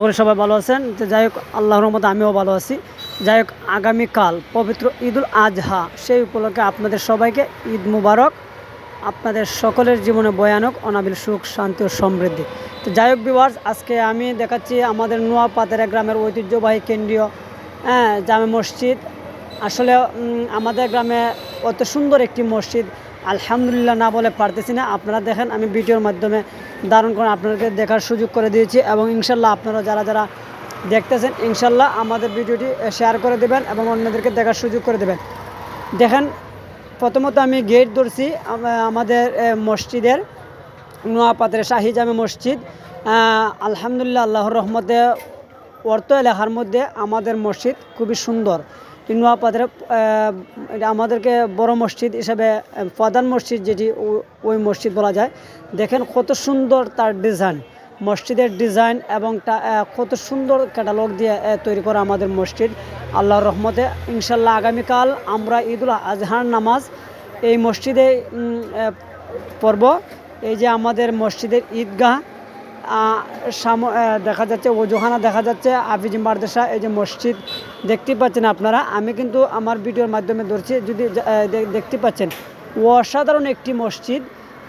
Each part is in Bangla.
করে সবাই ভালো আছেন। তো যাই হোক, আল্লাহর রহমতে আমিও ভালো আছি। যাই হোক, আগামীকাল পবিত্র ঈদুল আজহা, সেই উপলক্ষে আপনাদের সবাইকে ঈদ মুবারক। আপনাদের সকলের জীবনে বয়ানক অনাবিল সুখ, শান্তি ও সমৃদ্ধি। তো যাই হোক ভিউয়ার্স, আজকে আমি দেখাচ্ছি আমাদের নোয়াপাতেরা গ্রামের ঐতিহ্যবাহী কেন্দ্রীয় জামে মসজিদ। আসলে আমাদের গ্রামে অত সুন্দর একটি মসজিদ আলহামদুলিল্লাহ না বলে পারতেছি না। আপনারা দেখেন, আমি ভিডিওর মাধ্যমে ধারণ করে আপনাদেরকে দেখার সুযোগ করে দিয়েছি, এবং ইনশাল্লাহ আপনারা যারা যারা দেখতেছেন ইনশাল্লাহ আমাদের ভিডিওটি শেয়ার করে দেবেন এবং অন্যদেরকে দেখার সুযোগ করে দেবেন। দেখেন, প্রথমত আমি গেট ধরছি আমাদের মসজিদের, নোয়াপাতের শাহী জামে মসজিদ। আলহামদুলিল্লাহ, আল্লাহর রহমতে অর্থ এলাকার মধ্যে আমাদের মসজিদ খুবই সুন্দর। নোয়াপাতের আমাদেরকে বড় মসজিদ হিসাবে প্রধান মসজিদ যেটি, ওই মসজিদ বলা যায়। দেখেন কত সুন্দর তার ডিজাইন, মসজিদের ডিজাইন, এবং কত সুন্দর ক্যাটালগ দিয়ে তৈরি করা আমাদের মসজিদ। আল্লাহর রহমতে ইনশাল্লাহ আগামীকাল আমরা ঈদুল আজহার নামাজ এই মসজিদে পড়ব। এই যে আমাদের মসজিদের ঈদগাহ দেখা যাচ্ছে, ওজোখানা দেখা যাচ্ছে, হাফিজ মাদ্রাসা, এই যে মসজিদ দেখতে পাচ্ছেন আপনারা। আমি কিন্তু আমার ভিডিওর মাধ্যমে ধরছি, যদি দেখতে পাচ্ছেন অসাধারণ একটি মসজিদ।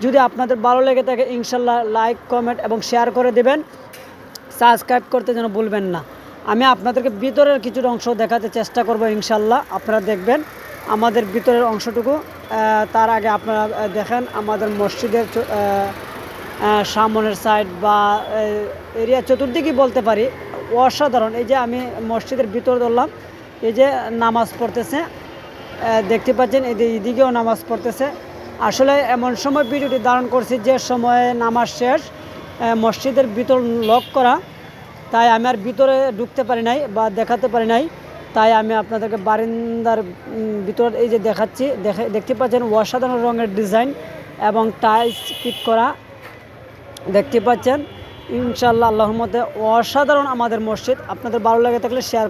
যদি আপনাদের ভালো লেগে থাকে ইনশাল্লাহ লাইক, কমেন্ট এবং শেয়ার করে দেবেন। সাবস্ক্রাইব করতে যেন ভুলবেন না। আমি আপনাদেরকে ভিতরের কিছু অংশ দেখাতে চেষ্টা করব ইনশাল্লাহ, আপনারা দেখবেন আমাদের ভিতরের অংশটুকু। তার আগে আপনারা দেখেন আমাদের মসজিদের সামনের সাইড বা এরিয়া চতুর্দিকেই বলতে পারি অসাধারণ। এই যে আমি মসজিদের ভিতর ধরলাম, এই যে নামাজ পড়তেছে দেখতে পাচ্ছেন, এই যে এদিকেও নামাজ পড়তেছে। আসলে এমন সময় ভিডিওটি ধারণ করছি যে সময়ে নামাজ শেষ, মসজিদের ভিতর লক করা, তাই আমি আর ভিতরে ঢুকতে পারি নাই বা দেখাতে পারি নাই। তাই আমি আপনাদেরকে বারিন্দার ভিতর এই যে দেখাচ্ছি। দেখতে পাচ্ছেন অসাধারণ রঙের ডিজাইন এবং টাইলস ফিট করা দেখতে পাচ্ছেন। ইনশাআল্লাহ আল্লাহর মধ্যে অসাধারণ আমাদের মসজিদ। আপনাদের ভালো লাগে থাকলে শেয়ার